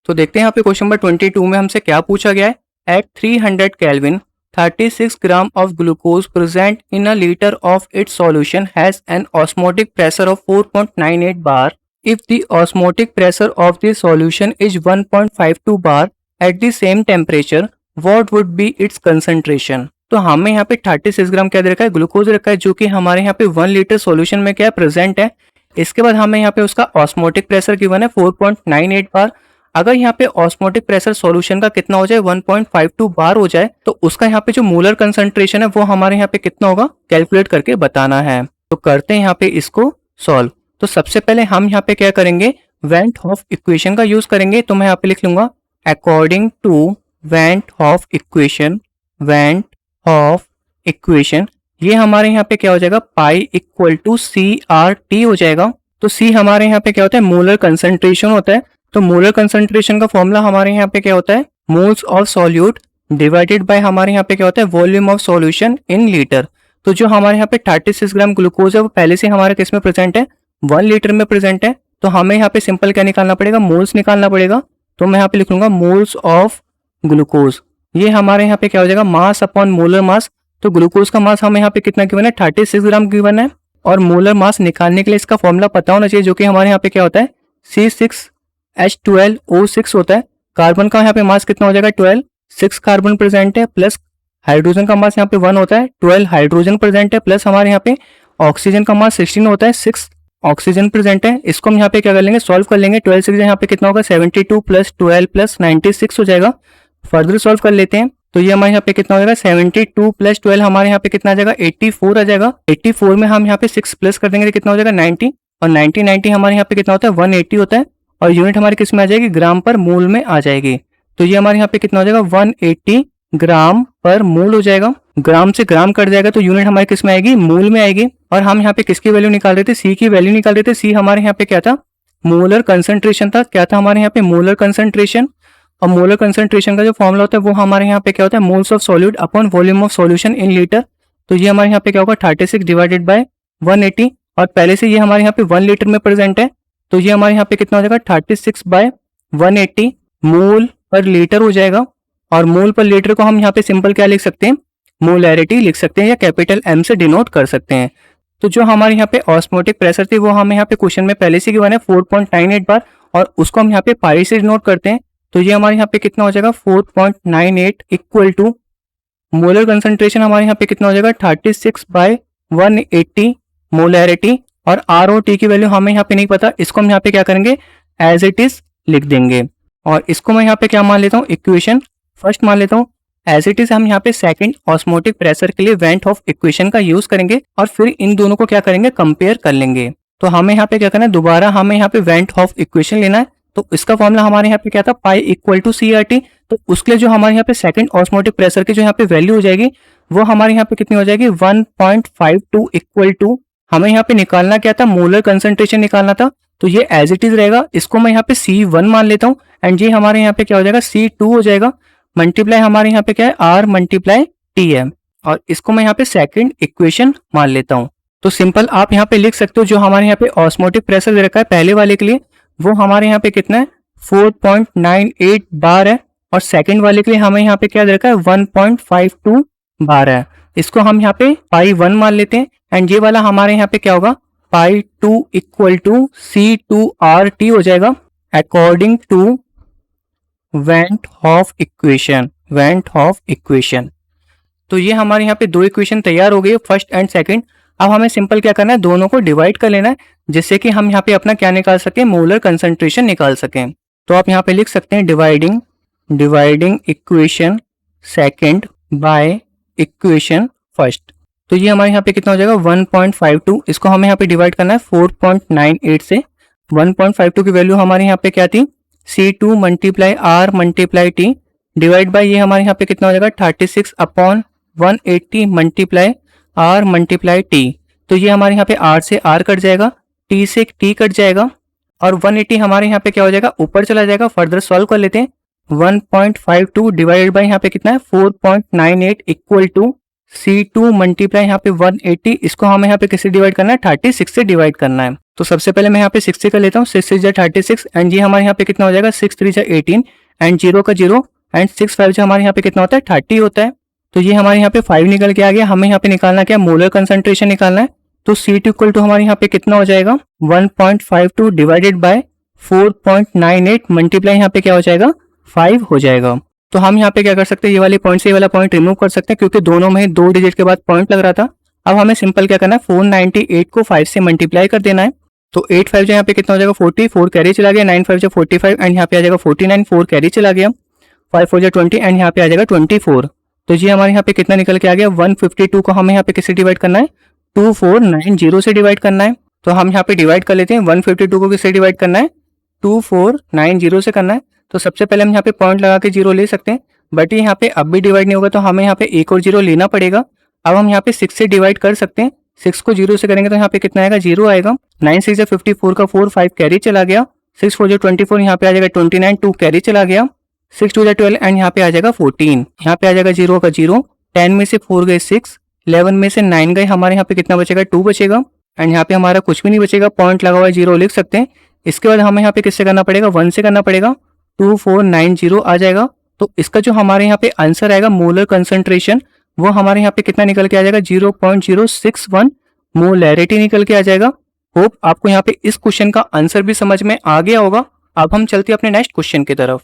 तो देखते हैं यहाँ पे क्वेश्चन नंबर 22 में हमसे क्या पूछा गया है। At 300 kelvin 36 gram of glucose present in a litre of its solution has an osmotic pressure of 4.98 bar. If the osmotic pressure of the solution is 1.52 bar at the same temperature what would be its concentration. तो हमें यहाँ पे 36 ग्राम क्या दे रखा है, glucose रखा है, जो कि हमारे यहाँ पे 1 लीटर सॉल्यूशन में क्या प्रेजेंट है। इसके बाद हमें यहाँ पे उसका ऑस्मोटिक प्रेशर गिवन है 4.98 बार। अगर यहाँ पे ऑस्मोटिक प्रेशर सॉल्यूशन का कितना हो जाए 1.52 बार हो जाए, तो उसका यहाँ पे जो मोलर कंसंट्रेशन है वो हमारे यहाँ पे कितना होगा कैलकुलेट करके बताना है। तो करते हैं यहाँ पे इसको सॉल्व। तो सबसे पहले हम यहाँ पे क्या करेंगे, वेंट हॉफ इक्वेशन का यूज करेंगे। तो मैं यहाँ पे लिख लूंगा according to van't Hoff equation, van't Hoff equation ये हमारे यहाँ पे क्या हो जाएगा, pi equal to C R T हो जाएगा। तो सी हमारे यहाँ पे क्या होता है, मोलर कंसंट्रेशन होता है। तो मोलर कंसंट्रेशन का फॉर्मूला हमारे यहाँ पे क्या होता है, moles of solute divided by हमारे यहाँ पे क्या होता है, volume of solution in litre. तो जो हमारे यहाँ पे 36 ग्राम ग्लूकोज है वो पहले से हमारे किस में प्रेजेंट है, 1 लीटर में प्रेजेंट है। तो हमें यहाँ पे सिंपल क्या निकालना पड़ेगा, मोल्स निकालना पड़ेगा। तो मैं यहाँ पे लिख लूंगा मोल्स ऑफ ग्लूकोज। ये हमारे यहाँ पे क्या हो जाएगा, मास अपॉन मोलर मास। तो ग्लूकोज का मास हमें यहाँ पे कितना गिवन है, 36 ग्राम गिवन है। और मोलर मास निकालने के लिए इसका फॉर्मूला पता होना चाहिए, जो कि हमारे यहाँ पे क्या होता है C6H12O6 होता है। कार्बन का यहाँ पे मास कितना हो जाएगा 12, 6 कार्बन प्रेजेंट है, प्लस हाइड्रोजन का मास यहाँ पे 1 होता है, 12 हाइड्रोजन प्रेजेंट है, प्लस हमारे यहाँ पे ऑक्सीजन का मास 16 होता है, 6 ऑक्सीजन प्रेजेंट है। इसको हम यहाँ पे क्या कर लेंगे, सॉल्व कर लेंगे। 12 से यहाँ पे कितना होगा 72 प्लस 12 प्लस 96 हो जाएगा। फर्दर सॉल्व कर लेते हैं। तो ये हमारे यहाँ पे कितना हो जाएगा, 72 प्लस 12 हमारे यहाँ पे कितना आ जाएगा 84 आ जाएगा। 84 में हम यहाँ पे 6 प्लस कर देंगे तो कितना हो जाएगा 90, और 90 हमारे यहाँ पे कितना होता है 180 होता है। और यूनिट हमारी किस में आ जाएगी, ग्राम पर मोल में आ जाएगी। तो ये हमारे यहाँ पे कितना हो जाएगा 180 ग्राम पर मोल हो जाएगा। ग्राम से ग्राम कट जाएगा तो यूनिट हमारी किस में आएगी, मोल में आएगी। और हम यहाँ पे किसकी वैल्यू निकाल रहे थे, सी की वैल्यू निकाल रहे थे। सी हमारे यहाँ पे क्या था, मोलर कंसंट्रेशन था। क्या था हमारे यहाँ पे, मोलर कंसंट्रेशन। और मोलर कंसंट्रेशन का जो फॉर्मूला होता है वो हमारे यहाँ पे क्या होता है, moles of solute upon volume of solution in litre. तो ये हमारे यहाँ पे क्या होगा 36 डिवाइडेड बाय 180। और पहले से ये हमारे यहाँ पे 1 लीटर में प्रेजेंट है। तो ये हमारे यहाँ पे कितना हो जाएगा 36 बाय 180 मोल पर लीटर हो जाएगा। और मोल पर लीटर को हम यहाँ पे सिंपल क्या लिख सकते हैं, मोलैरिटी लिख सकते हैं, या कैपिटल एम से डिनोट कर सकते हैं। तो जो हमारे यहाँ पे ऑस्मोटिक प्रेशर थी वो हमें यहाँ पे क्वेश्चन में पहले से गिवन है 4.98 बार, और उसको हम यहाँ पे पाई से डिनोट करते हैं। तो ये हमारे यहाँ पे कितना हो जाएगा 4.98 इक्वल टू मोलर कंसंट्रेशन हमारे यहाँ पे कितना हो जाएगा 36 बाय 180 मोलैरिटी। और आर और टी की वैल्यू हमें यहाँ पे नहीं पता, इसको हम यहाँ पे क्या करेंगे एज इट इज लिख देंगे। और इसको मैं यहाँ पे क्या मान लेता हूँ, इक्वेशन फर्स्ट मान लेता हूँ। एज इट इज हम यहाँ पे सेकंड ऑस्मोटिक प्रेशर के लिए वेंट ऑफ इक्वेशन का यूज करेंगे, और फिर इन दोनों को क्या करेंगे कंपेयर कर लेंगे। तो हमें यहाँ पे क्या करना है, दोबारा हमें यहाँ पे वेंट ऑफ इक्वेशन लेना है। तो इसका फॉर्मूला हमारे यहाँ पे क्या था, pi equal to C R T. तो उसके लिए जो हमारे यहाँ पे सेकंड ऑस्मोटिक प्रेशर की जो यहाँ पे वैल्यू हो जाएगी वो हमारे यहाँ पे कितनी हो जाएगी 1.52 इक्वल टू, हमें यहाँ पे निकालना क्या था, मोलर कंसंट्रेशन निकालना था। तो ये एज इट इज रहेगा, इसको मैं यहाँ पे C1 मान लेता हूँ। एंड ये हमारे यहाँ पे क्या हो जाएगा C2 हो जाएगा, मल्टीप्लाई हमारे यहाँ पे क्या है R मल्टीप्लाई T है। और इसको मैं यहाँ पे सेकंड इक्वेशन मान लेता हूँ। तो सिंपल आप यहाँ पे लिख सकते हो, जो हमारे यहाँ पे ऑस्मोटिक प्रेशर दे रखा है पहले वाले के लिए वो हमारे यहाँ पे कितना है 4.98 बार है, और सेकंड वाले के लिए हमें यहाँ पे क्या दे रखा है 1.52 बार है। इसको हम यहाँ पे पाई 1 मान लेते हैं। एंड ये वाला हमारे यहाँ पे क्या होगा, पाई 2 इक्वल टू C2RT हो जाएगा according to van't Hoff equation, van't Hoff equation. तो ये हमारे यहाँ पे दो इक्वेशन तैयार हो गई, फर्स्ट एंड सेकंड। अब हमें सिंपल क्या करना है, दोनों को डिवाइड कर लेना है, जिससे कि हम यहाँ पे अपना क्या निकाल सके, मोलर कंसंट्रेशन निकाल सकें। तो आप यहाँ पे लिख सकते हैं dividing equation second by equation first. तो ये हमारे यहाँ पे कितना हो जाएगा 1.52। इसको हमें यहाँ पे डिवाइड करना है 4.98 से। 1.52 की वैल्यू हमारे यहाँ पे क्या थी, C2 multiply R multiply T divide by ये हमारे यहाँ पे कितना हो जाएगा 36 upon 180 multiply R multiply T। तो ये हमारे यहाँ पे R से R कट जाएगा, T से T कट जाएगा, और 180 हमारे यहाँ पे क्या हो जाएगा ऊपर चला जाएगा। फर्दर सॉल्व कर लेते हैं। 1.52 डिवाइडेड बाय यहाँ पे कितना है 4.98 इक्वल टू C2 मल्टीप्लाई यहाँ पे 180, इसको हमें यहाँ पे किससे डिवाइड करना है, 36 से डिवाइड करना है। तो सबसे पहले मैं यहाँ पे 60 का लेता हूँ, 6 6 36 एंड ये हमारे यहाँ पे कितना हो जाएगा, 6 3 18 एंड 0 का 0 एंड 6 5 हमारे यहाँ पे कितना होता है, 30 होता है। तो ये हमारे यहाँ पे 5 निकल के आ गया। हमें यहाँ पे निकालना क्या, मोलर कंसंट्रेशन निकालना है। तो C2 इक्वल टू हमारे यहाँ पे कितना हो जाएगा, 1.52 डिवाइडेड बाय 4.98 मल्टीप्लाई यहाँ पे क्या हो जाएगा, 5 हो जाएगा। तो हम यहाँ पे क्या कर सकते हैं, ये वाले पॉइंट से ये वाला पॉइंट रिमूव कर सकते हैं क्योंकि दोनों में 2 डिजिट के बाद पॉइंट लग रहा था। अब हमें सिंपल क्या करना है, 498 को 5 से मल्टीप्लाई कर देना है। तो 8 5 यहाँ पे कितना हो जाएगा, 40, 4 कैरी चला गया, 9 5 45 एंड यहाँ पे आ जाएगा 49, 4 कैरी चला गया, 5 4 20 एंड यहाँ पे आ जाएगा 24। तो ये हमारे यहाँ पे कितना निकल के आ गया, 152 को हमें यहाँ पे किससे डिवाइड करना है, 2490 से डिवाइड करना है। तो हम यहाँ पे डिवाइड कर लेते हैं, 152 को किससे डिवाइड करना है, 2490 से करना है। तो सबसे पहले हम यहाँ पे पॉइंट लगा के 0 ले सकते हैं, बट ये यहाँ पे अब भी डिवाइड नहीं होगा तो हमें यहाँ पे एक और 0 लेना पड़ेगा। अब हम यहाँ पे 6 से डिवाइड कर सकते हैं, 6 को 0 से करेंगे तो यहाँ पे कितना आएगा, 0 आएगा। 9 6 54 का 4, 5 कैरी चला गया, 6 4 24 यहाँ पे आ जाएगा 29, 2 कैरी चला गया, 6 2 12 एंड यहाँ पे आ जाएगा 14, यहाँ पे आ जाएगा 0 का 0, 10 में से 4 गए 6, 11 में से 9 गए, हमारे यहाँ पे कितना बचेगा, 2 बचेगा एंड यहाँ पे हमारा कुछ भी नहीं बचेगा, पॉइंट लगा हुआ है 0 लिख सकते हैं। इसके बाद हमें यहाँ पे किससे करना पड़ेगा, 1 से करना पड़ेगा, 2490 आ जाएगा। तो इसका जो हमारे यहाँ पे आंसर आएगा मोलर कंसंट्रेशन, वो हमारे यहाँ पे कितना निकल के आ जाएगा, 0.061 मोलैरिटी निकल के आ जाएगा। होप आपको यहाँ पे इस क्वेश्चन का आंसर भी समझ में आ गया होगा। अब हम चलते हैं अपने नेक्स्ट क्वेश्चन की तरफ।